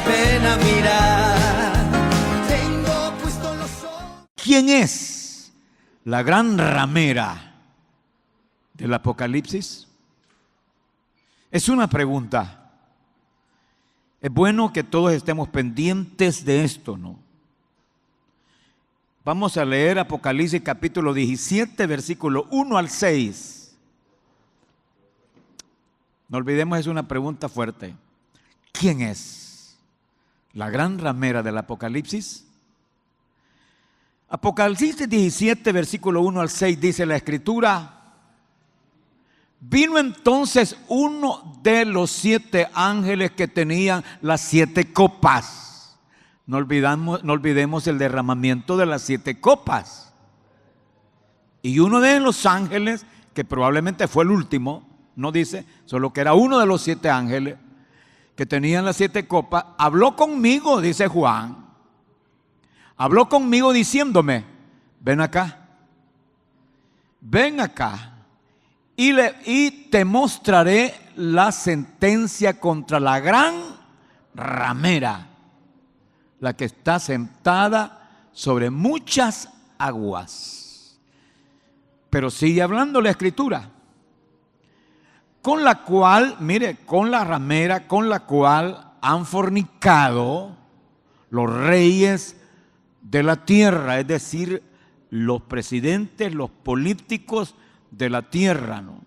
pena mirar. Tengo puesto los ojos. ¿Quién es la gran ramera del Apocalipsis? Es una pregunta. Es bueno que todos estemos pendientes de esto, ¿no? Vamos a leer Apocalipsis capítulo 17, versículo 1 al 6. No olvidemos, es una pregunta fuerte. ¿Quién es la gran ramera del Apocalipsis? Apocalipsis 17, versículo 1 al 6 dice la Escritura: vino entonces uno de los 7 ángeles que tenían las 7 copas. No olvidemos el derramamiento de las 7 copas. Y uno de los ángeles, que probablemente fue el último, no dice, solo que era uno de los 7 ángeles que tenían las 7 copas, habló conmigo, dice Juan. Habló conmigo diciéndome: ven acá, y te mostraré la sentencia contra la gran ramera, la que está sentada sobre muchas aguas. Pero sigue hablando la Escritura, con la cual, mire, con la ramera con la cual han fornicado los reyes de la tierra, es decir, los presidentes, los políticos de la tierra, ¿no?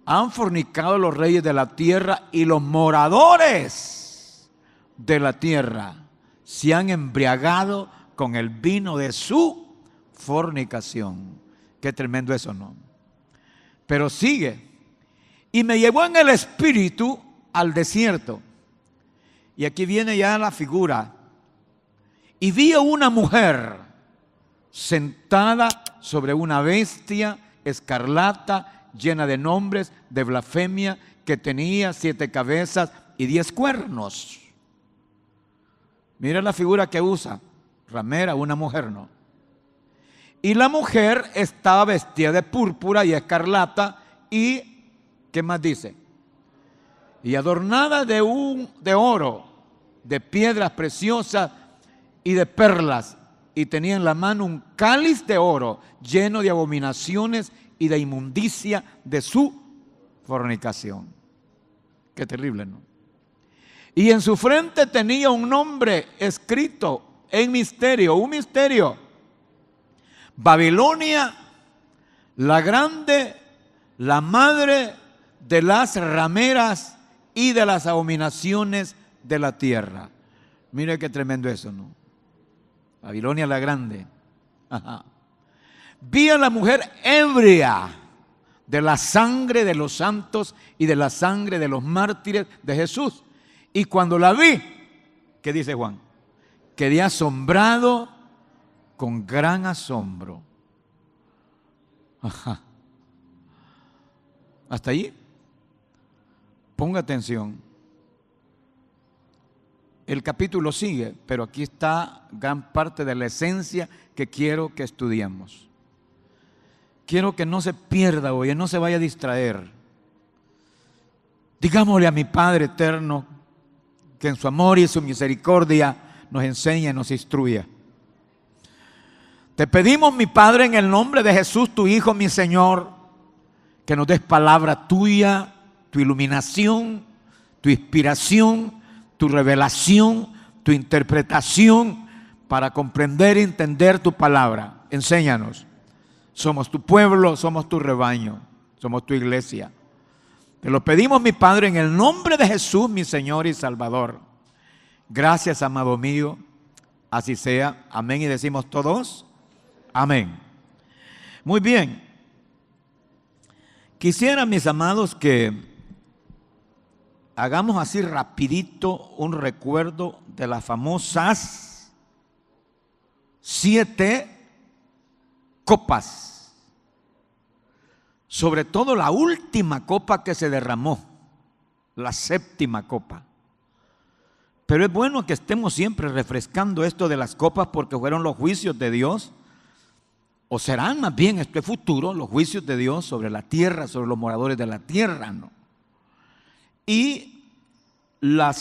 Han fornicado los reyes de la tierra, y los moradores de la tierra se han embriagado con el vino de su fornicación. Qué tremendo eso, ¿no? Pero sigue: y me llevó en el espíritu al desierto. Y aquí viene ya la figura. Y vi a una mujer sentada sobre una bestia escarlata, llena de nombres de blasfemia, que tenía 7 cabezas y 10 cuernos. Mira la figura que usa, ramera, una mujer, ¿no? Y la mujer estaba vestida de púrpura y escarlata, y ¿qué más dice? Y adornada de oro, de piedras preciosas y de perlas, y tenía en la mano un cáliz de oro lleno de abominaciones y de inmundicia de su fornicación. Qué terrible, ¿no? Y en su frente tenía un nombre escrito en misterio, un misterio: Babilonia, la grande, la madre de las rameras y de las abominaciones de la tierra. Mire qué tremendo eso, ¿no? Babilonia la grande. Ajá. Vi a la mujer ebria de la sangre de los santos y de la sangre de los mártires de Jesús. Y cuando la vi, ¿qué dice Juan? Quedé asombrado con gran asombro. Ajá. Hasta allí. Ponga atención. El capítulo sigue, pero aquí está gran parte de la esencia que quiero que estudiemos. Quiero que no se pierda hoy, no se vaya a distraer. Digámosle a mi Padre eterno que en su amor y su misericordia nos enseñe y nos instruya. Te pedimos, mi Padre, en el nombre de Jesús, tu Hijo, mi Señor, que nos des palabra tuya, tu iluminación, tu inspiración, tu revelación, tu interpretación, para comprender y entender tu palabra. Enséñanos. Somos tu pueblo, somos tu rebaño, somos tu iglesia. Te lo pedimos, mi Padre, en el nombre de Jesús, mi Señor y Salvador. Gracias, amado mío. Así sea. Amén. Y decimos todos: amén. Muy bien. Quisiera, mis amados, que hagamos así rapidito un recuerdo de las famosas 7 copas. Sobre todo la última copa que se derramó, la 7ª copa. Pero es bueno que estemos siempre refrescando esto de las copas, porque fueron los juicios de Dios, o serán más bien, esto es futuro, los juicios de Dios sobre la tierra, sobre los moradores de la tierra, ¿no? Y la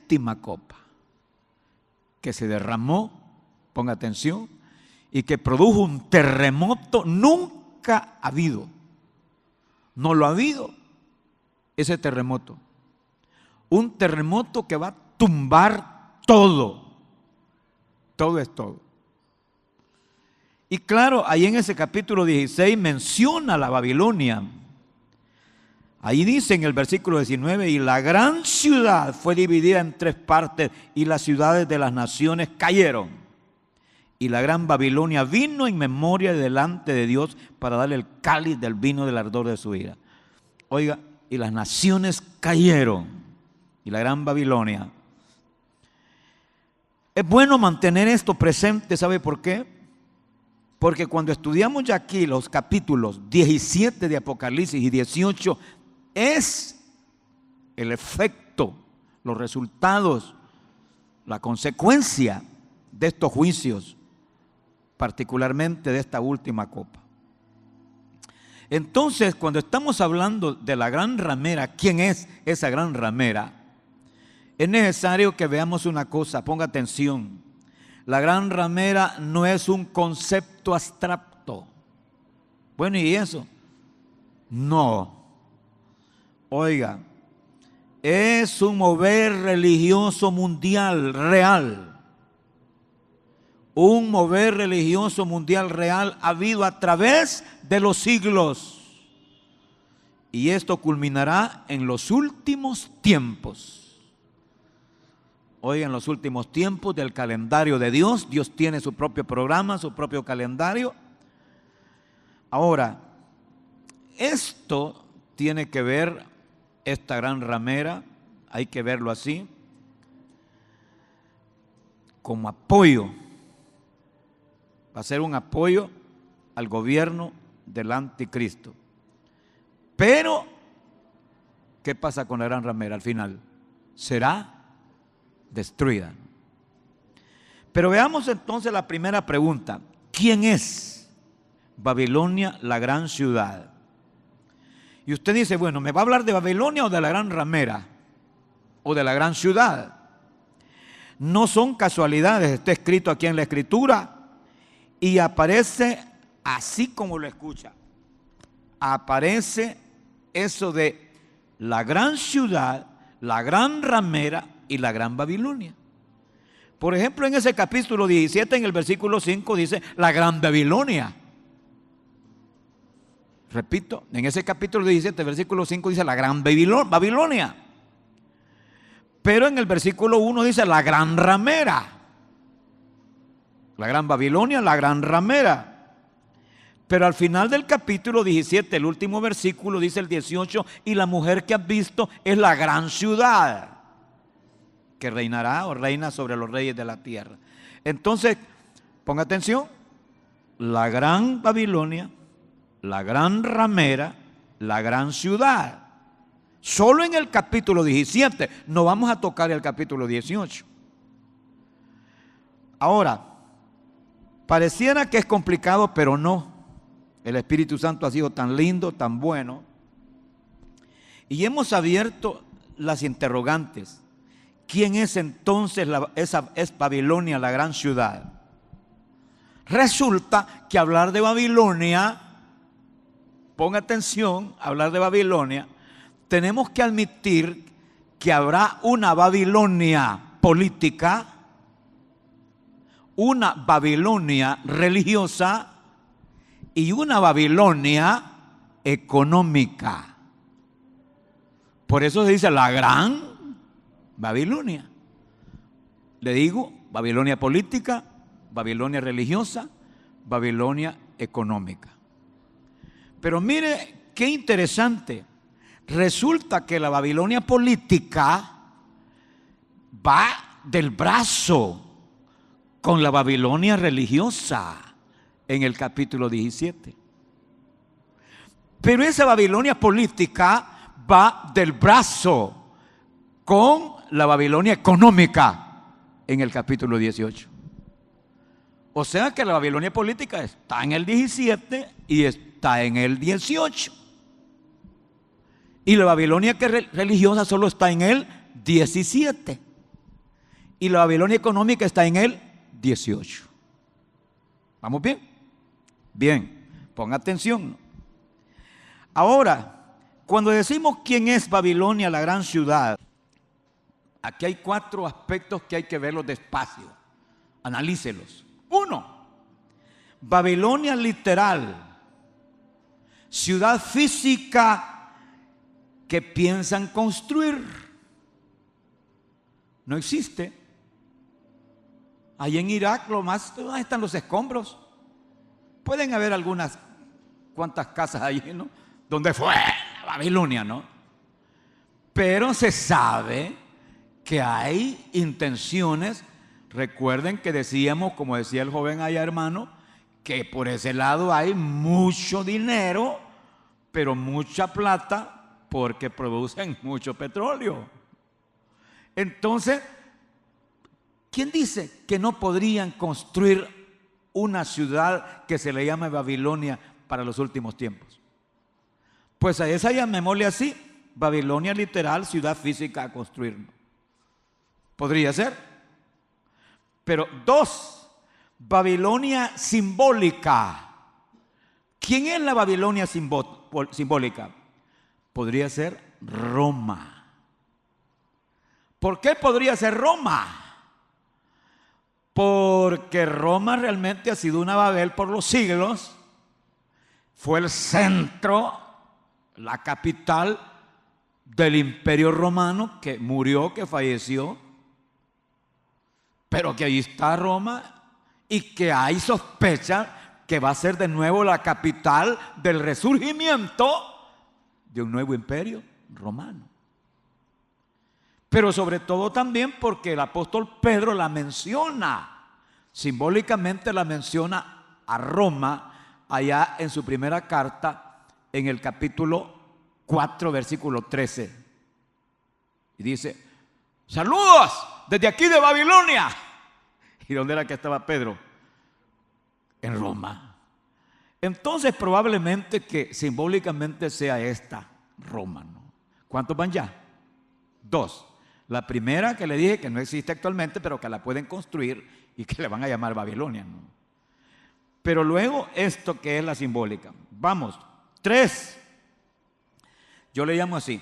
última copa que se derramó, ponga atención, y que produjo un terremoto nunca habido. No lo ha habido ese terremoto. Un terremoto que va a tumbar todo. Todo es todo. Y claro, ahí en ese capítulo 16 menciona la Babilonia. Ahí dice en el versículo 19, y la gran ciudad fue dividida en 3 partes y las ciudades de las naciones cayeron. Y la gran Babilonia vino en memoria delante de Dios para darle el cáliz del vino del ardor de su ira. Oiga, y las naciones cayeron. Y la gran Babilonia. Es bueno mantener esto presente, ¿sabe por qué? Porque cuando estudiamos ya aquí los capítulos 17 de Apocalipsis y 18, es el efecto, los resultados, la consecuencia de estos juicios, particularmente de esta última copa. Entonces, cuando estamos hablando de la gran ramera, ¿quién es esa gran ramera? Es necesario que veamos una cosa, ponga atención. La gran ramera no es un concepto abstracto. Bueno, ¿y eso? No. Oiga, es un mover religioso mundial real. Un mover religioso mundial real habido a través de los siglos. Y esto culminará en los últimos tiempos. Hoy en los últimos tiempos del calendario de Dios, Dios tiene su propio programa, su propio calendario. Ahora, esto tiene que ver, esta gran ramera, hay que verlo así, como apoyo. Va a ser un apoyo al gobierno del anticristo. Pero, ¿qué pasa con la gran ramera al final? Será destruida. Pero veamos entonces la primera pregunta. ¿Quién es Babilonia, la gran ciudad? Y usted dice, bueno, ¿me va a hablar de Babilonia o de la gran ramera? ¿O de la gran ciudad? No son casualidades, está escrito aquí en la Escritura y aparece así como lo escucha. Aparece eso de la gran ciudad, la gran ramera y la gran Babilonia. Por ejemplo, en ese capítulo 17, en el versículo 5 dice la gran Babilonia. Repito, en ese capítulo 17, versículo 5 dice la gran Babilonia. Pero en el versículo 1 dice la gran ramera. La gran Babilonia, la gran ramera. Pero al final del capítulo 17, el último versículo dice el 18, y la mujer que has visto es la gran ciudad, que reinará o reina sobre los reyes de la tierra. Entonces, ponga atención, la gran Babilonia, la gran ramera, la gran ciudad. Solo en el capítulo 17, no vamos a tocar el capítulo 18. Ahora, pareciera que es complicado, pero no. El Espíritu Santo ha sido tan lindo, tan bueno. Y hemos abierto las interrogantes. ¿Quién es entonces esa Babilonia, la gran ciudad? Resulta que hablar de Babilonia, ponga atención, hablar de Babilonia, tenemos que admitir que habrá una Babilonia política, una Babilonia religiosa y una Babilonia económica. Por eso se dice la gran Babilonia. Le digo, Babilonia política, Babilonia religiosa, Babilonia económica. Pero mire qué interesante. Resulta que la Babilonia política va del brazo con la Babilonia religiosa en el capítulo 17. Pero esa Babilonia política va del brazo con la Babilonia económica en el capítulo 18. O sea que la Babilonia política está en el 17 y está en el 18. Y la Babilonia religiosa solo está en el 17. y la Babilonia económica está en el 18. ¿Vamos bien? Bien, ponga atención. Ahora, cuando decimos quién es Babilonia, la gran ciudad, aquí hay 4 aspectos que hay que verlos despacio. Analícelos. 1. Babilonia literal, ciudad física que piensan construir. No existe. Ahí en Irak ahí están los escombros. Pueden haber algunas cuantas casas allí, ¿no? Donde fue Babilonia, ¿no? Pero se sabe que hay intenciones. Recuerden que decíamos, como decía el joven allá, hermano, que por ese lado hay mucho dinero, pero mucha plata, porque producen mucho petróleo. Entonces, ¿quién dice que no podrían construir una ciudad que se le llame Babilonia para los últimos tiempos? Pues a esa llamémosle así, Babilonia literal, ciudad física a construir. Podría ser. Pero 2, Babilonia simbólica. ¿Quién es la Babilonia simbólica? Podría ser Roma. ¿Por qué podría ser Roma? Porque Roma realmente ha sido una Babel por los siglos. Fue el centro, la capital del Imperio Romano, que murió, que falleció, pero que ahí está Roma y que hay sospecha que va a ser de nuevo la capital del resurgimiento de un nuevo imperio romano. Pero sobre todo también porque el apóstol Pedro la menciona, simbólicamente la menciona a Roma allá en su primera carta, en el capítulo 4, versículo 13. Y dice: saludos desde aquí de Babilonia. ¿Y dónde era que estaba Pedro? En Roma. Entonces probablemente que simbólicamente sea esta Roma, ¿no? ¿Cuántos van ya? 2. La primera que le dije que no existe actualmente, pero que la pueden construir y que le van a llamar Babilonia, ¿no? Pero luego esto que es la simbólica. Vamos, 3. Yo le llamo así: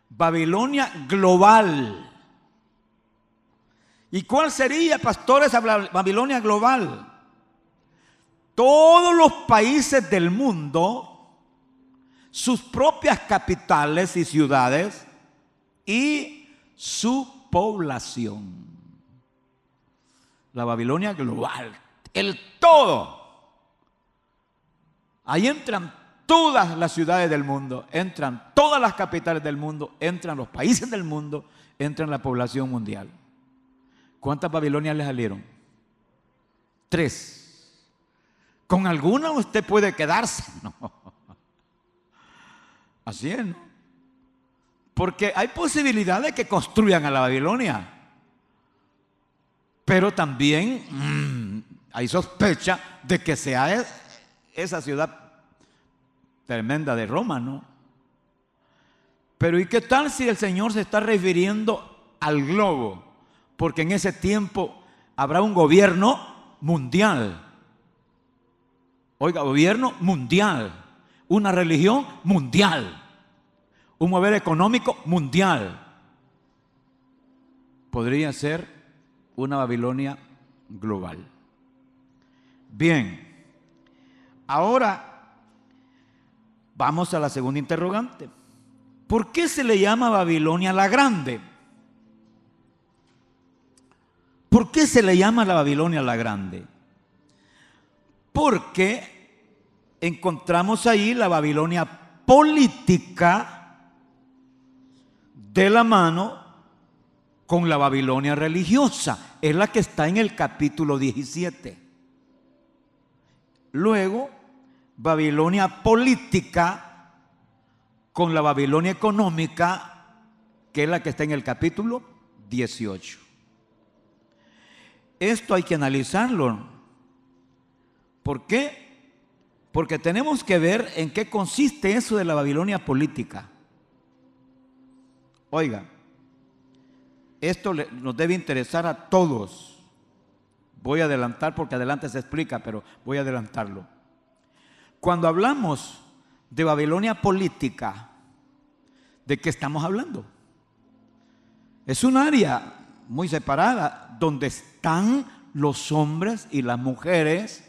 Babilonia global. ¿Y cuál sería, pastores, Babilonia global? Todos los países del mundo, sus propias capitales y ciudades y su población. La Babilonia global, el todo. Ahí entran todas las ciudades del mundo, entran todas las capitales del mundo, entran los países del mundo, entran la población mundial. ¿Cuántas Babilonias le salieron? 3. Con alguna usted puede quedarse, ¿no? Así es, ¿no? Porque hay posibilidad de que construyan a la Babilonia. Pero también hay sospecha de que sea esa ciudad tremenda de Roma, ¿no? Pero ¿y qué tal si el Señor se está refiriendo al globo? Porque en ese tiempo habrá un gobierno mundial. Oiga, gobierno mundial. Una religión mundial. Un mover económico mundial. Podría ser una Babilonia global. Bien. Ahora vamos a la segunda interrogante. ¿Por qué se le llama Babilonia la Grande? ¿Por qué se le llama la Babilonia la Grande? Porque encontramos ahí la Babilonia política de la mano con la Babilonia religiosa. Es la que está en el capítulo 17. Luego, Babilonia política con la Babilonia económica, que es la que está en el capítulo 18. Esto hay que analizarlo. ¿Por qué? Porque tenemos que ver en qué consiste eso de la Babilonia política. Oiga, Esto nos debe interesar a todos. Voy a adelantar porque adelante se explica, pero voy a adelantarlo. Cuando hablamos de Babilonia política, ¿de qué estamos hablando? Es un área muy separada donde están los hombres y las mujeres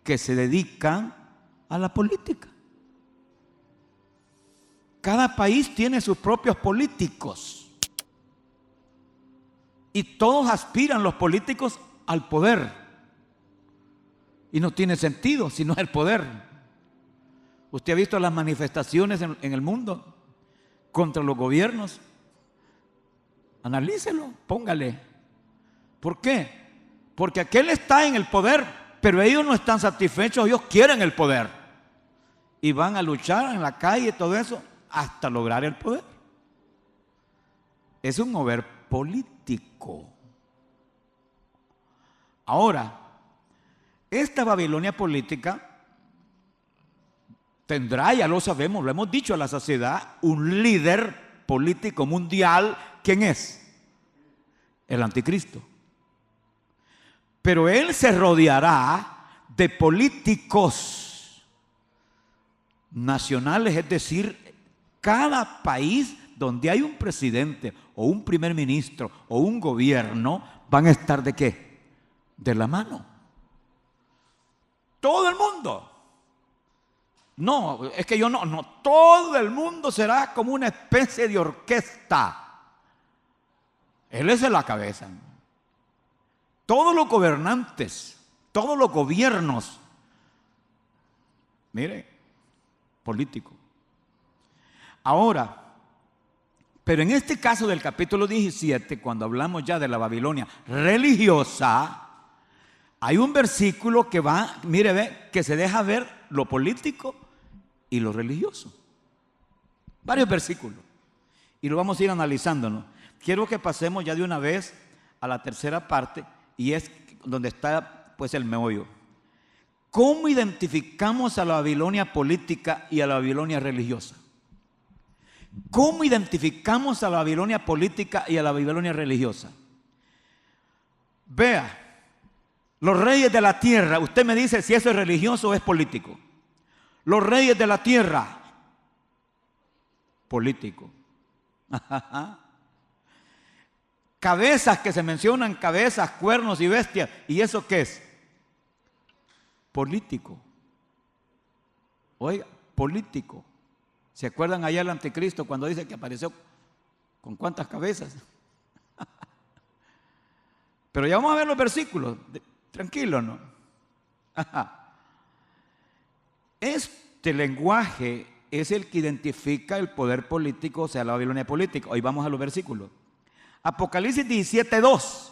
que se dedican a la política. Cada país tiene sus propios políticos y todos aspiran los políticos al poder, y no tiene sentido si no es el poder. Usted ha visto las manifestaciones en el mundo contra los gobiernos. Analícelo, póngale. ¿Por qué? Porque aquel está en el poder, pero ellos no están satisfechos, ellos quieren el poder y van a luchar en la calle y todo eso hasta lograr el poder. Es un mover político. Ahora, esta Babilonia política tendrá, ya lo sabemos, lo hemos dicho a la sociedad, un líder político mundial. ¿Quién es? El anticristo. Pero él se rodeará de políticos nacionales, es decir, cada país donde hay un presidente o un primer ministro o un gobierno van a estar ¿de qué? De la mano. Todo el mundo. No, es que no, todo el mundo será como una especie de orquesta. Él es la cabeza. Todos los gobernantes, todos los gobiernos, mire, político. Ahora, pero en este caso del capítulo 17, cuando hablamos ya de la Babilonia religiosa, hay un versículo que va, mire, ve, que se deja ver lo político y lo religioso. Varios versículos. Y lo vamos a ir analizándonos. Quiero que pasemos ya de una vez a la tercera parte, y es donde está pues el meollo. ¿Cómo identificamos a la Babilonia política y a la Babilonia religiosa? ¿Cómo identificamos a la Babilonia política y a la Babilonia religiosa? Vea, los reyes de la tierra, usted me dice si eso es religioso o es político. Los reyes de la tierra, político. Cabezas que se mencionan, cabezas, cuernos y bestias. ¿Y eso qué es? Político. Oiga, político. ¿Se acuerdan allá el anticristo cuando dice que apareció con cuántas cabezas? Pero ya vamos a ver los versículos. Tranquilo, ¿no? Este lenguaje es el que identifica el poder político, o sea, la Babilonia política. Hoy vamos a los versículos. Apocalipsis 17:2.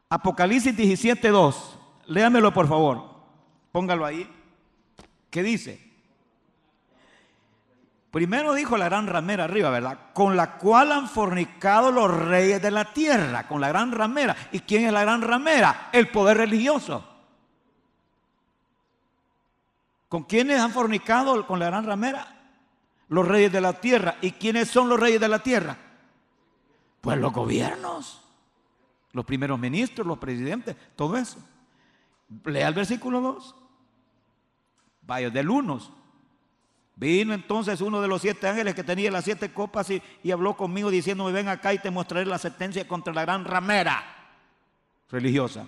Apocalipsis 17:2. Léamelo por favor. Póngalo ahí. ¿Qué dice? Primero dijo la gran ramera arriba, ¿verdad? Con la cual han fornicado los reyes de la tierra. Con la gran ramera. ¿Y quién es la gran ramera? El poder religioso. ¿Con quiénes han fornicado con la gran ramera? Los reyes de la tierra. ¿Y quiénes son los reyes de la tierra? Pues los gobiernos, los primeros ministros, los presidentes, todo eso. Lea el versículo 2. Vaya, del 1. Vino entonces uno de los 7 ángeles que tenía las 7 copas y habló conmigo diciéndome: ven acá y te mostraré la sentencia contra la gran ramera religiosa,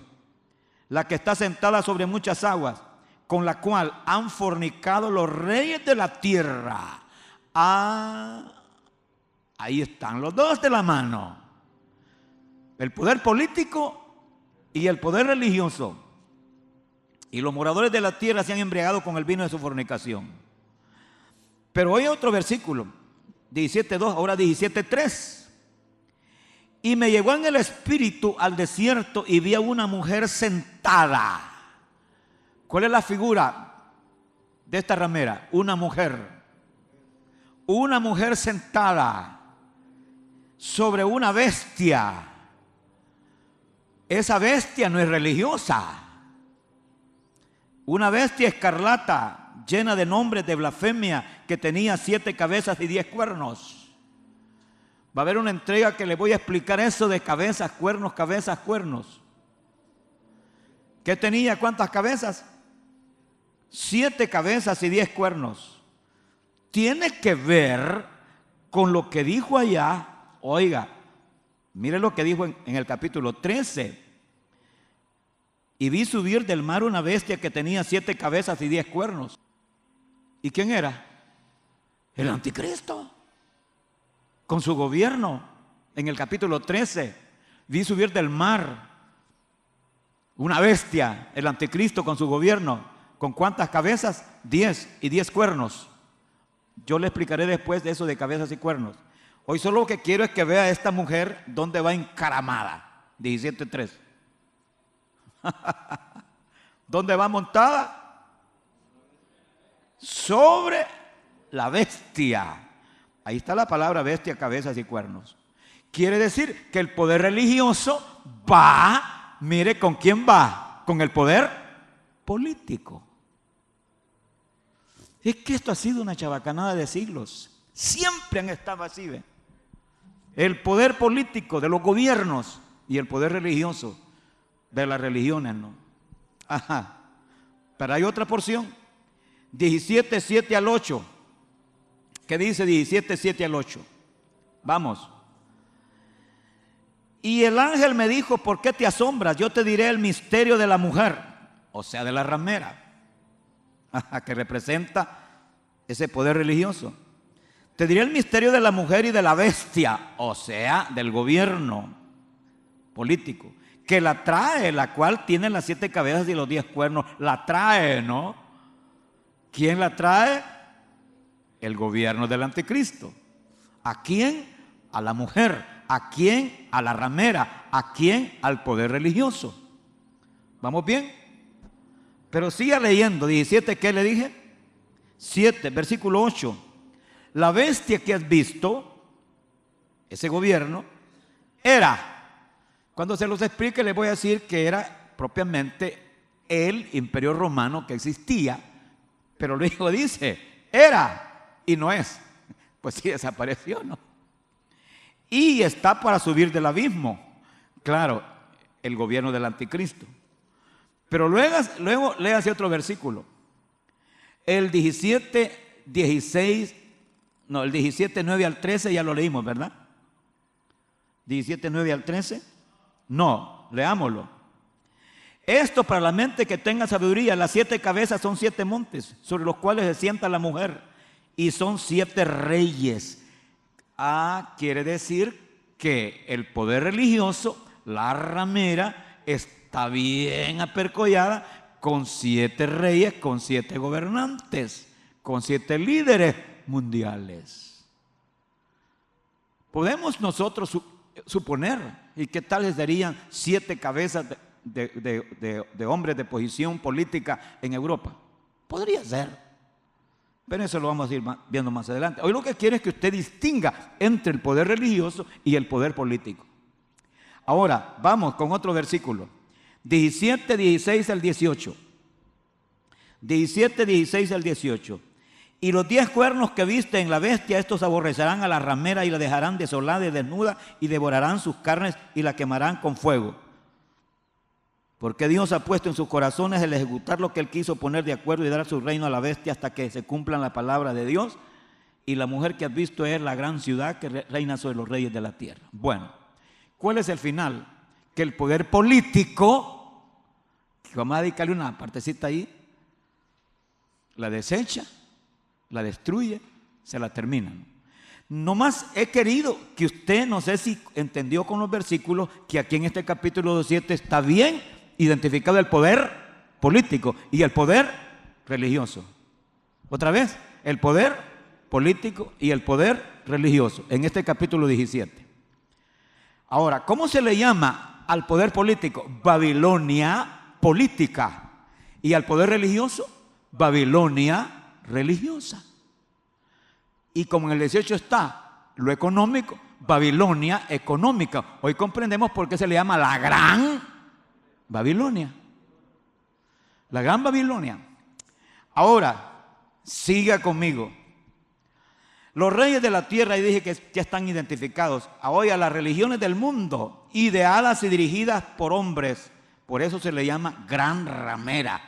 la que está sentada sobre muchas aguas, con la cual han fornicado los reyes de la tierra. Ahí están los dos de la mano. El poder político y el poder religioso. Y los moradores de la tierra se han embriagado con el vino de su fornicación. Pero hay otro versículo, 17:2, ahora 17:3. Y me llevó en el espíritu al desierto y vi a una mujer sentada. ¿Cuál es la figura de esta ramera? Una mujer. Una mujer sentada sobre una bestia. Esa bestia no es religiosa. Una bestia escarlata, llena de nombres de blasfemia, que tenía 7 cabezas y 10 cuernos. Va a haber una entrega que les voy a explicar eso de cabezas, cuernos, cabezas, cuernos. ¿Qué tenía? ¿Cuántas cabezas? 7 cabezas y 10 cuernos. Tiene que ver con lo que dijo allá. Oiga, mire lo que dijo en el capítulo 13. Y vi subir del mar una bestia que tenía 7 cabezas y 10 cuernos. ¿Y quién era? El anticristo. Con su gobierno. En el capítulo 13. Vi subir del mar una bestia, el anticristo con su gobierno. ¿Con cuántas cabezas? 10 y 10 cuernos. Yo le explicaré después de eso de cabezas y cuernos. Hoy solo lo que quiero es que vea a esta mujer dónde va encaramada. 17:3. ¿Dónde va montada? Sobre la bestia. Ahí está la palabra bestia, cabezas y cuernos. Quiere decir que el poder religioso va, mire, ¿con quién va? Con el poder político. Es que esto ha sido una chabacanada de siglos. Siempre han estado así, ¿ve? El poder político de los gobiernos y el poder religioso de las religiones, ¿no? Ajá. Pero hay otra porción. 17:7 al 8. ¿Qué dice 17:7 al 8? Vamos. Y el ángel me dijo, ¿por qué te asombras? Yo te diré el misterio de la mujer, o sea, de la ramera, que representa ese poder religioso. Te diré el misterio de la mujer y de la bestia, o sea, del gobierno político, que la trae, la cual tiene las 7 cabezas y los 10 cuernos. La trae, ¿no? ¿Quién la trae? El gobierno del anticristo. ¿A quién? A la mujer. ¿A quién? A la ramera. ¿A quién? Al poder religioso. ¿Vamos bien? Pero siga leyendo. 17, ¿qué le dije? 7, versículo 8. La bestia que has visto, ese gobierno, era. Cuando se los explique les voy a decir que era propiamente el imperio romano que existía. Pero luego dice, era y no es. Pues sí, desapareció, ¿no? Y está para subir del abismo. Claro, el gobierno del anticristo. Pero luego léase otro versículo. El 17:9 al 13 ya lo leímos, ¿verdad? 17:9 al 13. No, leámoslo. Esto para la mente que tenga sabiduría. Las 7 cabezas son 7 montes sobre los cuales se sienta la mujer. Y son 7 reyes. Quiere decir que el poder religioso, la ramera, está bien apercollada con 7 reyes, con 7 gobernantes, con 7 líderes mundiales. Podemos nosotros suponer, ¿y qué tal les darían 7 cabezas de hombres de posición política en Europa? Podría ser. Pero eso lo vamos a ir viendo más adelante. Hoy lo que quiero es que usted distinga entre el poder religioso y el poder político. Ahora, vamos con otro versículo. 17:16 al 18. 17:16 al 18. Y los 10 cuernos que viste en la bestia, estos aborrecerán a la ramera y la dejarán desolada y desnuda y devorarán sus carnes y la quemarán con fuego. Porque Dios ha puesto en sus corazones el ejecutar lo que Él quiso poner de acuerdo y dar su reino a la bestia hasta que se cumplan la palabra de Dios. Y la mujer que has visto es la gran ciudad que reina sobre los reyes de la tierra. Bueno, ¿cuál es el final? Que el poder político, que vamos a dedicarle una partecita ahí, la desecha, la destruye, se la terminan. Nomás he querido que usted, no sé si entendió con los versículos, que aquí en este capítulo 7 está bien identificado el poder político y el poder religioso. Otra vez, el poder político y el poder religioso en este capítulo 17. Ahora, ¿cómo se le llama al poder político? Babilonia política. Y al poder religioso, Babilonia religiosa. Y como en el 18 está lo económico, Babilonia económica. Hoy comprendemos por qué se le llama la gran Babilonia. La gran Babilonia. Ahora, siga conmigo. Los reyes de la tierra, y dije que ya están identificados. Ahora, las religiones del mundo, ideadas y dirigidas por hombres, por eso se le llama gran ramera.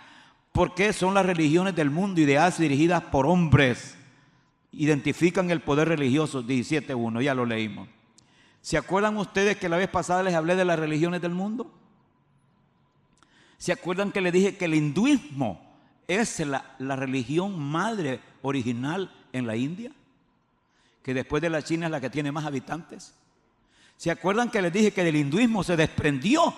Porque son las religiones del mundo, ideadas y dirigidas por hombres. Identifican el poder religioso, 17.1, ya lo leímos. ¿Se acuerdan ustedes que la vez pasada les hablé de las religiones del mundo? ¿Se acuerdan que les dije que el hinduismo es la religión madre original en la India? Que después de la China es la que tiene más habitantes. ¿Se acuerdan que les dije que del hinduismo se desprendió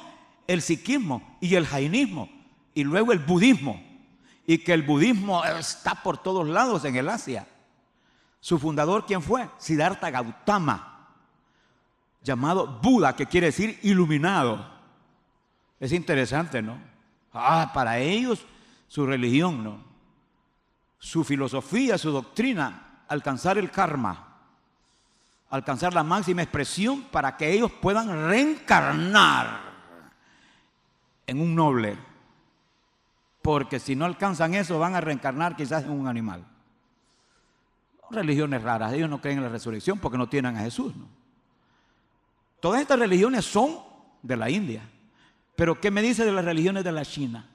el sikhismo y el jainismo y luego el budismo? Y que el budismo está por todos lados en el Asia. Su fundador, ¿quién fue? Siddhartha Gautama, llamado Buda, que quiere decir iluminado. Es interesante, ¿no? Para ellos, su religión, ¿no? Su filosofía, su doctrina, alcanzar el karma, alcanzar la máxima expresión para que ellos puedan reencarnar en un noble. Porque si no alcanzan eso, van a reencarnar quizás en un animal. Religiones raras, ellos no creen en la resurrección porque no tienen a Jesús, ¿no? Todas estas religiones son de la India. Pero ¿qué me dice de las religiones de la China?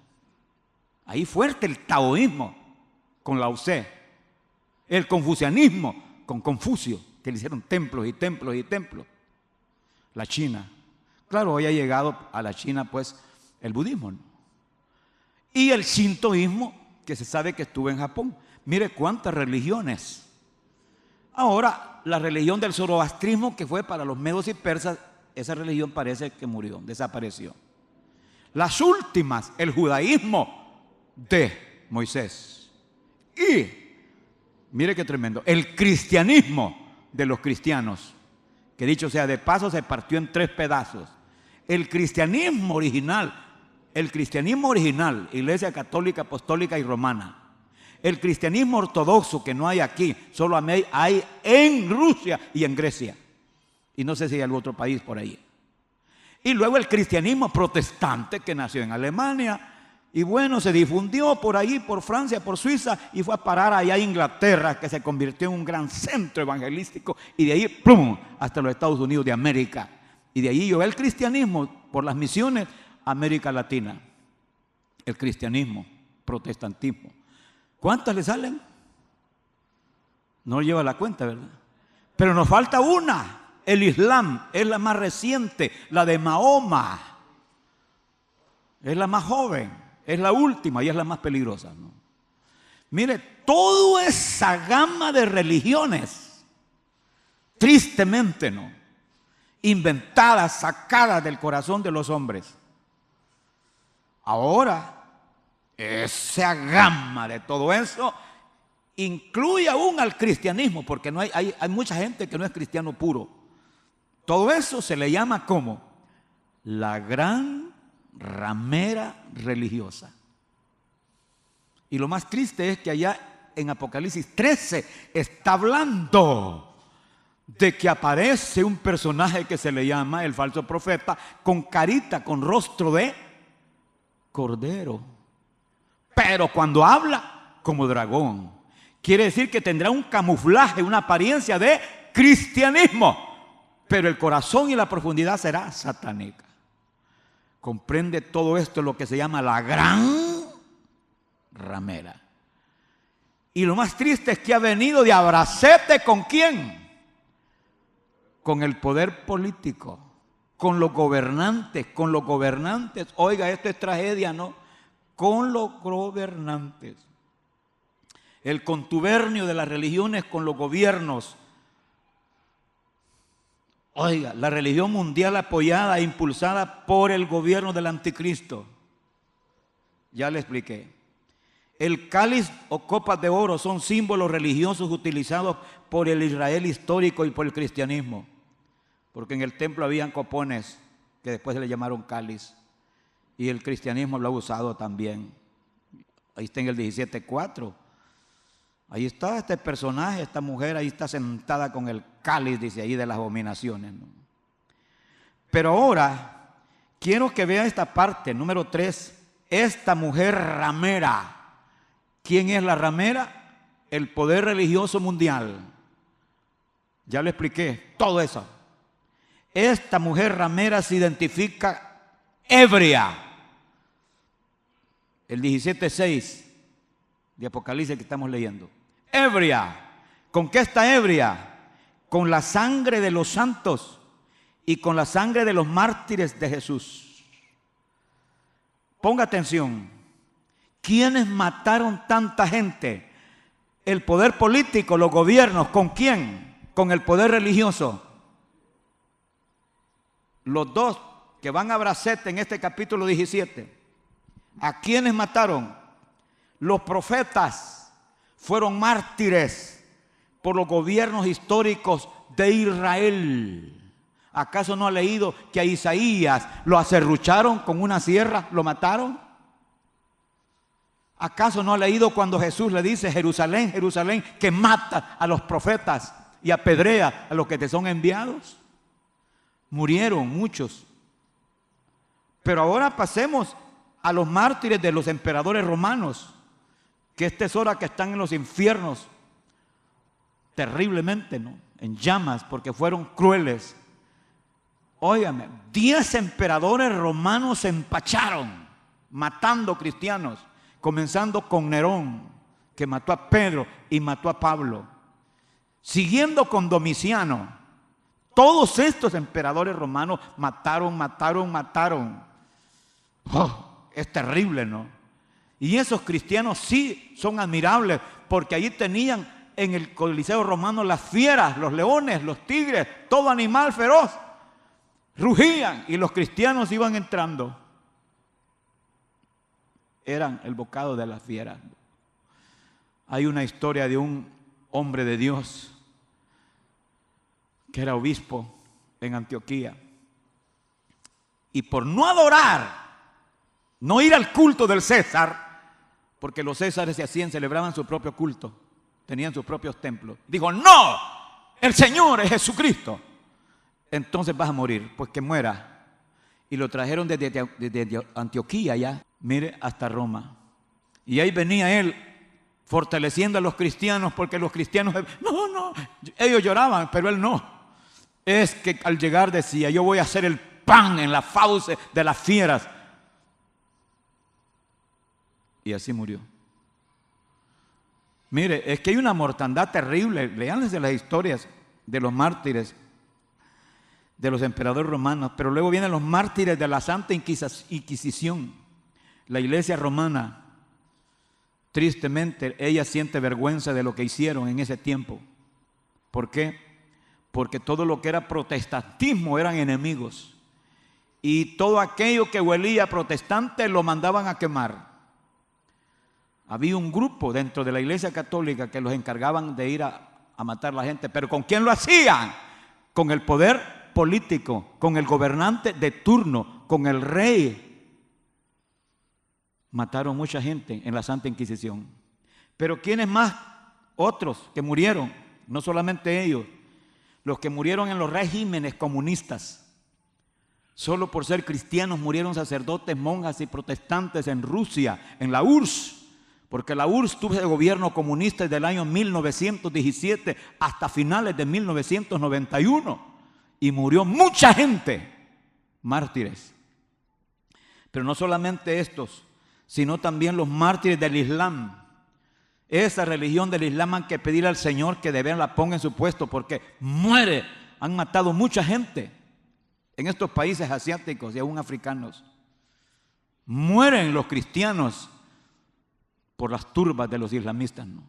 Ahí fuerte el taoísmo con Lao Tse, el confucianismo con Confucio, que le hicieron templos y templos y templos. La China. Claro, hoy ha llegado a la China pues el budismo, ¿no? Y el shintoísmo, que se sabe que estuvo en Japón. Mire cuántas religiones. Ahora, la religión del zoroastrismo, que fue para los medos y persas, esa religión parece que murió, desapareció. Las últimas, el judaísmo de Moisés. Y, mire qué tremendo, el cristianismo de los cristianos, que dicho sea de paso, se partió en 3 pedazos. El cristianismo original, Iglesia Católica, Apostólica y Romana. El cristianismo ortodoxo, que no hay aquí, solo hay en Rusia y en Grecia. Y no sé si hay algún otro país por ahí. Y luego el cristianismo protestante, que nació en Alemania. Y bueno, se difundió por allí, por Francia, por Suiza, y fue a parar allá a Inglaterra, que se convirtió en un gran centro evangelístico. Y de ahí, ¡plum!, hasta los Estados Unidos de América. Y de allí llegó el cristianismo por las misiones a América Latina. El cristianismo, protestantismo. ¿Cuántas le salen? No lleva la cuenta, ¿verdad? Pero nos falta una. El Islam es la más reciente, la de Mahoma. Es la más joven, es la última y es la más peligrosa, ¿no? Mire, toda esa gama de religiones, tristemente, ¿no?, inventadas, sacadas del corazón de los hombres. Ahora, esa gama de todo eso incluye aún al cristianismo, porque hay mucha gente que no es cristiano puro. Todo eso se le llama como la gran ramera religiosa. Y lo más triste es que allá en Apocalipsis 13 está hablando de que aparece un personaje que se le llama el falso profeta, con carita, con rostro de cordero. Pero cuando habla, como dragón. Quiere decir que tendrá un camuflaje, una apariencia de cristianismo. Pero el corazón y la profundidad será satánica. Comprende todo esto, lo que se llama la gran ramera. Y lo más triste es que ha venido de abracete ¿con quién? Con el poder político, con los gobernantes, Oiga, esto es tragedia, ¿no? Con los gobernantes. El contubernio de las religiones con los gobiernos. Oiga, la religión mundial apoyada e impulsada por el gobierno del anticristo. Ya le expliqué. El cáliz o copas de oro son símbolos religiosos utilizados por el Israel histórico y por el cristianismo. Porque en el templo habían copones que después se le llamaron cáliz. Y el cristianismo lo ha usado también. Ahí está en el 17:4. Ahí está este personaje, esta mujer, ahí está sentada con el cáliz, dice ahí, de las abominaciones, ¿no? Pero ahora, quiero que vea esta parte, número 3. Esta mujer ramera. ¿Quién es la ramera? El poder religioso mundial. Ya le expliqué todo eso. Esta mujer ramera se identifica ebria. El 17:6 de Apocalipsis que estamos leyendo. Ebria. ¿Con qué está ebria? Con la sangre de los santos y con la sangre de los mártires de Jesús. Ponga atención. ¿Quiénes mataron tanta gente? El poder político, los gobiernos. ¿Con quién? Con el poder religioso. Los dos que van a Bracete en este capítulo 17. ¿A quiénes mataron? Los profetas fueron mártires por los gobiernos históricos de Israel. ¿Acaso no ha leído que a Isaías lo acerrucharon con una sierra, lo mataron? ¿Acaso no ha leído cuando Jesús le dice, Jerusalén, Jerusalén, que mata a los profetas y apedrea a los que te son enviados? Murieron muchos. Pero ahora pasemos a los mártires de los emperadores romanos, que esta es hora que están en los infiernos, terriblemente, ¿no? En llamas, porque fueron crueles. Óigame, 10 emperadores romanos se empacharon, matando cristianos, comenzando con Nerón, que mató a Pedro y mató a Pablo, siguiendo con Domiciano. Todos estos emperadores romanos mataron. Oh, es terrible, ¿no? Y esos cristianos sí son admirables, porque allí tenían en el Coliseo romano las fieras, los leones, los tigres, todo animal feroz. Rugían y los cristianos iban entrando. Eran el bocado de las fieras. Hay una historia de un hombre de Dios que era obispo en Antioquía, y por no adorar, no ir al culto del César, porque los césares se hacían, celebraban su propio culto, tenían sus propios templos, dijo, no, el Señor es Jesucristo, entonces vas a morir, pues que muera. Y lo trajeron desde Antioquía ya, mire, hasta Roma, y ahí venía él fortaleciendo a los cristianos, porque los cristianos, no, ellos lloraban, pero él no. Es que al llegar decía, yo voy a hacer el pan en la fauce de las fieras. Y así murió. Mire, es que hay una mortandad terrible. Leanles de las historias de los mártires, de los emperadores romanos, pero luego vienen los mártires de la Santa Inquisición. La iglesia romana, tristemente, ella siente vergüenza de lo que hicieron en ese tiempo. ¿Por qué? Porque todo lo que era protestantismo eran enemigos. Y todo aquello que huelía protestante lo mandaban a quemar. Había un grupo dentro de la iglesia católica que los encargaban de ir a matar a la gente. ¿Pero con quién lo hacían? Con el poder político, con el gobernante de turno, con el rey. Mataron mucha gente en la Santa Inquisición. Pero ¿quiénes más? Otros que murieron, no solamente ellos. Los que murieron en los regímenes comunistas. Solo por ser cristianos murieron sacerdotes, monjas y protestantes en Rusia, en la URSS. Porque la URSS tuvo el gobierno comunista desde el año 1917 hasta finales de 1991. Y murió mucha gente, mártires. Pero no solamente estos, sino también los mártires del Islam. Esa religión del Islam hay que pedir al Señor que de veras la ponga en su puesto, porque muere. Han matado mucha gente en estos países asiáticos y aún africanos. Mueren los cristianos por las turbas de los islamistas, ¿no?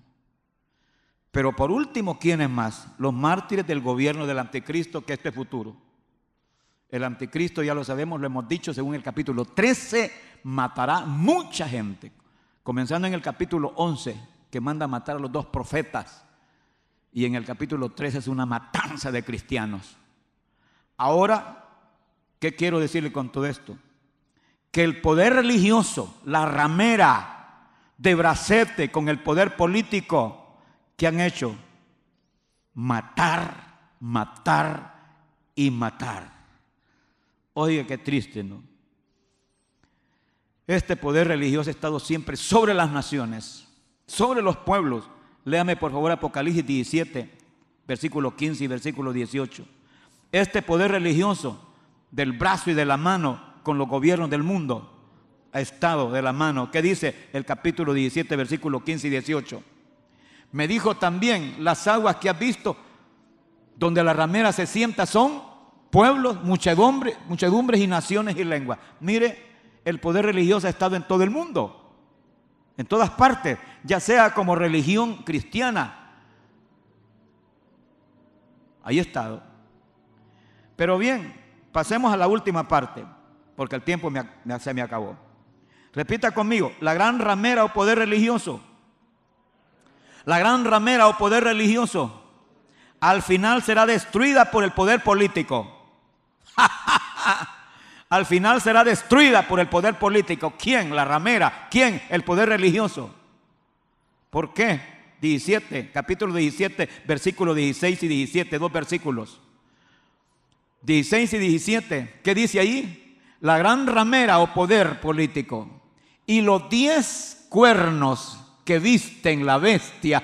Pero por último, ¿quiénes más? Los mártires del gobierno del anticristo, que este es futuro. El anticristo, ya lo sabemos, lo hemos dicho según el capítulo 13, matará mucha gente. Comenzando en el capítulo 11, que manda a matar a los 2 profetas. Y en el capítulo 13 es una matanza de cristianos. Ahora, ¿qué quiero decirle con todo esto? Que el poder religioso, la ramera de Bracete con el poder político, ¿qué han hecho? Matar, matar y matar. Oye, qué triste, ¿no? Este poder religioso ha estado siempre sobre las naciones, sobre los pueblos. Léame por favor Apocalipsis 17, versículo 15 y versículo 18. Este poder religioso del brazo y de la mano con los gobiernos del mundo ha estado de la mano. ¿Qué dice el capítulo 17, versículo 15 y 18? Me dijo también, las aguas que has visto, donde la ramera se sienta, son pueblos, muchedumbres y naciones y lenguas. Mire, el poder religioso ha estado en todo el mundo, en todas partes, ya sea como religión cristiana. Ahí ha estado. Pero bien, pasemos a la última parte, porque el tiempo se me acabó. Repita conmigo, la gran ramera o poder religioso. La gran ramera o poder religioso al final será destruida por el poder político. Al final será destruida por el poder político. ¿Quién? La ramera. ¿Quién? El poder religioso. ¿Por qué? Capítulo 17, versículos 16 y 17, 2 versículos. 16 y 17, ¿qué dice ahí? La gran ramera o poder político y los 10 cuernos que visten la bestia.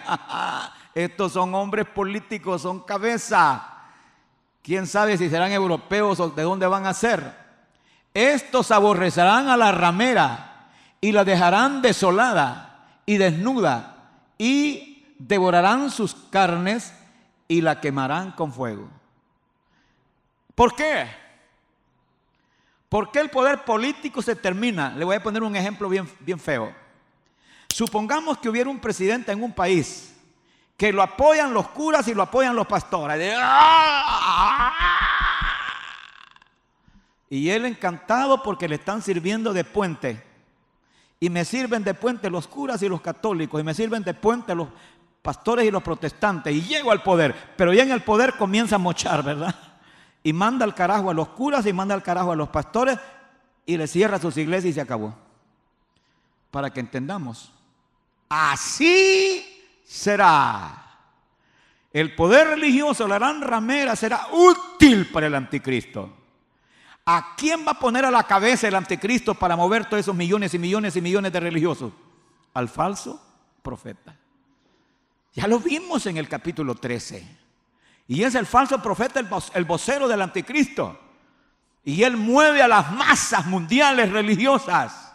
Estos son hombres políticos, son cabeza. ¿Quién sabe si serán europeos o de dónde van a ser? Estos aborrecerán a la ramera y la dejarán desolada y desnuda y devorarán sus carnes y la quemarán con fuego. ¿Por qué? ¿Por qué el poder político se termina? Le voy a poner un ejemplo bien feo. Supongamos que hubiera un presidente en un país que lo apoyan los curas y lo apoyan los pastores. Y él encantado porque le están sirviendo de puente. Y me sirven de puente los curas y los católicos. Y me sirven de puente los pastores y los protestantes. Y llego al poder. Pero ya en el poder comienza a mochar, ¿verdad? Y manda al carajo a los curas y manda al carajo a los pastores y le cierra sus iglesias y se acabó. Para que entendamos, así será. El poder religioso, la gran ramera, será útil para el anticristo. ¿A quién va a poner a la cabeza el anticristo para mover todos esos millones y millones y millones de religiosos? Al falso profeta. Ya lo vimos en el capítulo 13. Y es el falso profeta el vocero del anticristo. Y él mueve a las masas mundiales religiosas.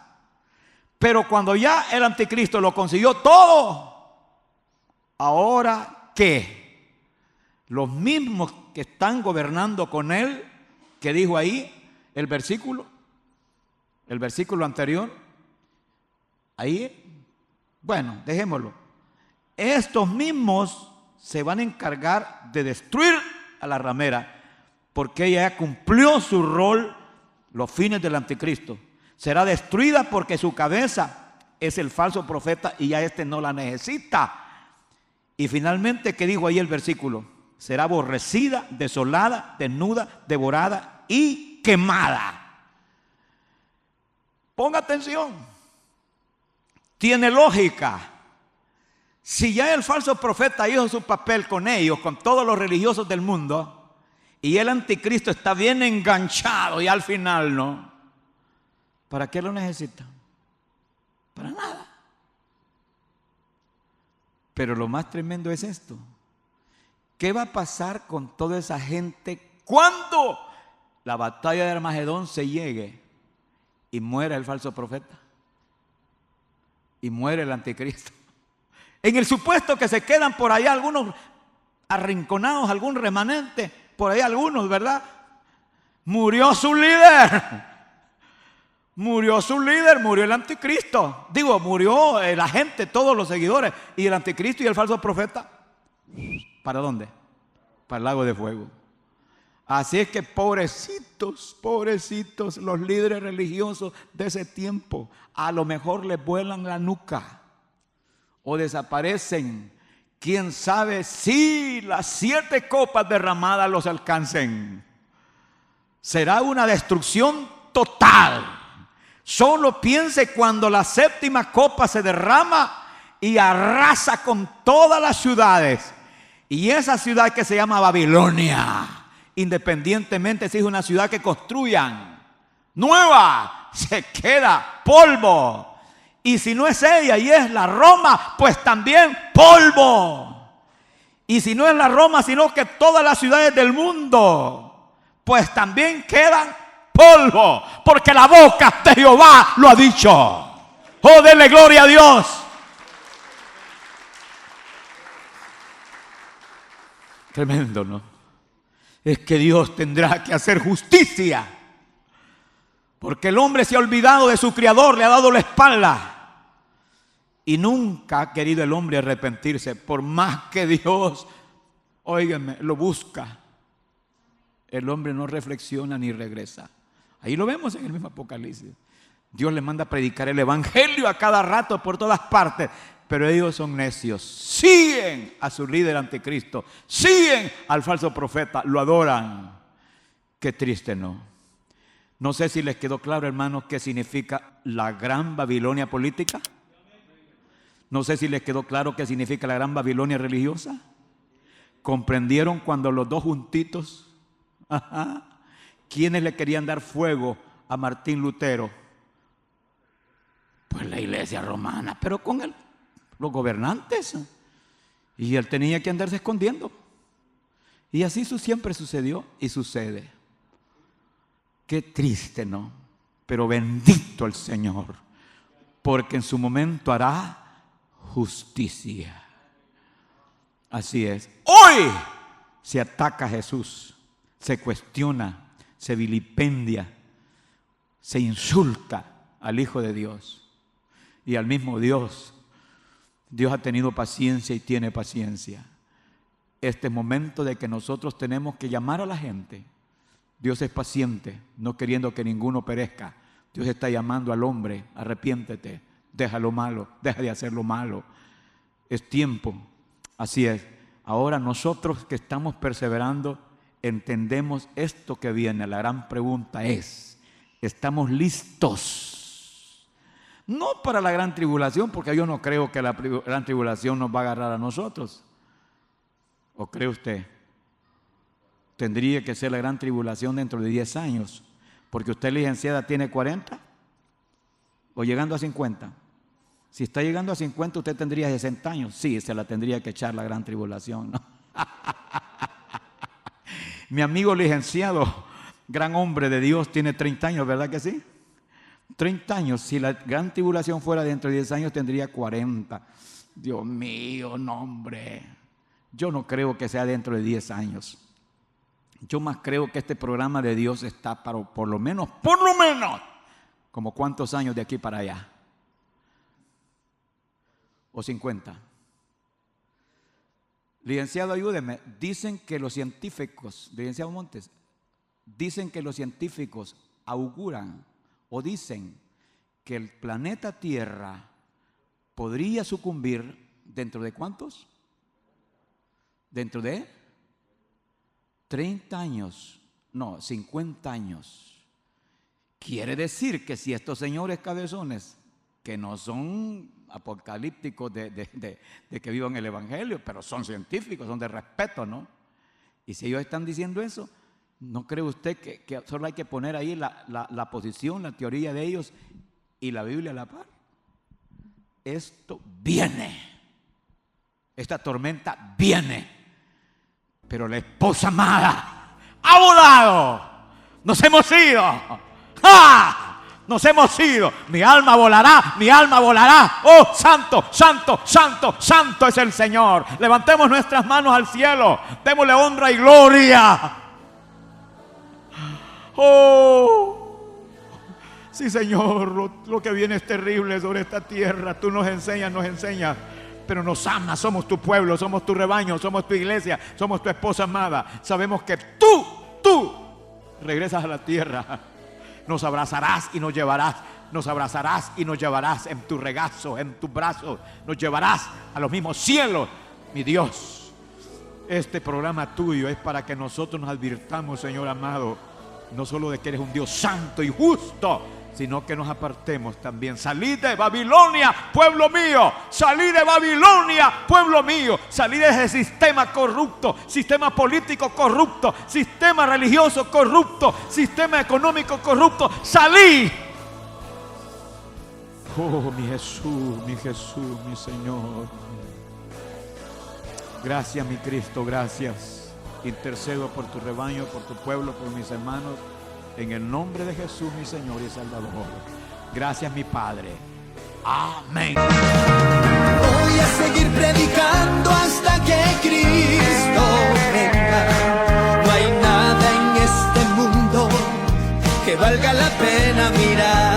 Pero cuando ya el anticristo lo consiguió todo, ¿ahora qué? Los mismos que están gobernando con él, que dijo ahí el versículo anterior, ahí, bueno, dejémoslo. Estos mismos se van a encargar de destruir a la ramera, porque ella ya cumplió su rol, los fines del anticristo. Será destruida porque su cabeza es el falso profeta y ya este no la necesita. Y finalmente, ¿qué dijo ahí el versículo? Será aborrecida, desolada, desnuda, devorada y quemada. Ponga atención. Tiene lógica. Si ya el falso profeta hizo su papel con ellos, con todos los religiosos del mundo, y el anticristo está bien enganchado y al final no, ¿para qué lo necesita? Para nada. Pero lo más tremendo es esto. ¿Qué va a pasar con toda esa gente cuando la batalla de Armagedón se llegue y muera el falso profeta? Y muere el anticristo. En el supuesto que se quedan por allá algunos arrinconados, algún remanente, por ahí algunos, ¿verdad? Murió su líder. Murió su líder, murió el anticristo. Digo, murió la gente, todos los seguidores. Y el anticristo y el falso profeta, ¿para dónde? Para el lago de fuego. Así es que pobrecitos, pobrecitos los líderes religiosos de ese tiempo. A lo mejor les vuelan la nuca o desaparecen. Quién sabe si las 7 copas derramadas los alcancen. Será una destrucción total. Solo piense cuando la 7ª copa se derrama y arrasa con todas las ciudades. Y esa ciudad que se llama Babilonia, independientemente si es una ciudad que construyan nueva, se queda polvo. Y si no es ella y es la Roma, pues también polvo. Y si no es la Roma, sino que todas las ciudades del mundo, pues también quedan polvo, porque la boca de Jehová lo ha dicho. Oh, denle gloria a Dios. Tremendo, ¿no? Es que Dios tendrá que hacer justicia, porque el hombre se ha olvidado de su Creador, le ha dado la espalda. Y nunca ha querido el hombre arrepentirse, por más que Dios, óigame, lo busca. El hombre no reflexiona ni regresa. Ahí lo vemos en el mismo Apocalipsis. Dios le manda a predicar el evangelio a cada rato por todas partes, pero ellos son necios. Siguen a su líder anticristo, siguen al falso profeta, lo adoran. Qué triste, ¿no? No sé si les quedó claro, hermanos, qué significa la gran Babilonia política. No sé si les quedó claro qué significa la gran Babilonia religiosa. ¿Comprendieron cuando los dos juntitos, quienes le querían dar fuego a Martín Lutero? Pues la iglesia romana, pero con los gobernantes. Y él tenía que andarse escondiendo. Y así siempre sucedió y sucede. Qué triste, ¿no? Pero bendito el Señor, porque en su momento hará justicia. Así es. Hoy se ataca a Jesús, se cuestiona, se vilipendia, se insulta al Hijo de Dios y al mismo Dios. Dios ha tenido paciencia y tiene paciencia. Este momento de que nosotros tenemos que llamar a la gente. Dios es paciente, no queriendo que ninguno perezca. Dios está llamando al hombre: arrepiéntete, deja lo malo, deja de hacer lo malo. Es tiempo. Así es. Ahora nosotros que estamos perseverando entendemos esto que viene. La gran pregunta es: ¿estamos listos? No para la gran tribulación, porque yo no creo que la gran tribulación nos va a agarrar a nosotros. ¿O cree usted? Tendría que ser la gran tribulación dentro de 10 años, porque usted, licenciada, tiene 40 o llegando a 50. Si está llegando a 50, usted tendría 60 años. Sí, se la tendría que echar la gran tribulación, ¿no? Mi amigo licenciado, gran hombre de Dios, tiene 30 años, ¿verdad que sí? 30 años. Si la gran tribulación fuera dentro de 10 años, tendría 40. Dios mío, no, hombre. Yo no creo que sea dentro de 10 años. Yo más creo que este programa de Dios está para por lo menos, como cuántos años de aquí para allá. O 50. Licenciado, ayúdeme. Dicen que los científicos, licenciado Montes, dicen que los científicos auguran o dicen que el planeta Tierra podría sucumbir dentro de ¿cuántos? Dentro de 30 años, no, 50 años. Quiere decir que si estos señores cabezones, que no son apocalípticos de que vivan el evangelio, pero son científicos, son de respeto, ¿no? Y si ellos están diciendo eso, ¿no cree usted que solo hay que poner ahí la posición, la teoría de ellos y la Biblia a la par? Esto viene, esta tormenta viene, pero la esposa amada ha volado, nos hemos ido. ¡Ah! Nos hemos ido. Mi alma volará, mi alma volará. Oh, santo, santo, santo, santo es el Señor. Levantemos nuestras manos al cielo, démosle honra y gloria. Oh, sí, Señor, lo que viene es terrible sobre esta tierra. Tú nos enseñas, pero nos amas. Somos tu pueblo, somos tu rebaño, somos tu iglesia, somos tu esposa amada. Sabemos que tú regresas a la tierra. Nos abrazarás y nos llevarás. Nos abrazarás y nos llevarás en tu regazo, en tus brazos. Nos llevarás a los mismos cielos, mi Dios. Este programa tuyo es para que nosotros nos advirtamos, Señor amado, no solo de que eres un Dios santo y justo, sino que nos apartemos también. Salid de Babilonia, pueblo mío. Salid de Babilonia, pueblo mío. Salid de ese sistema corrupto, sistema político corrupto, sistema religioso corrupto, sistema económico corrupto. Salid. Oh, mi Jesús, mi Señor. Gracias, mi Cristo, gracias. Intercedo por tu rebaño, por tu pueblo, por mis hermanos, en el nombre de Jesús, mi Señor y Salvador. Gracias, mi Padre. Amén. Voy a seguir predicando hasta que Cristo venga. No hay nada en este mundo que valga la pena mirar.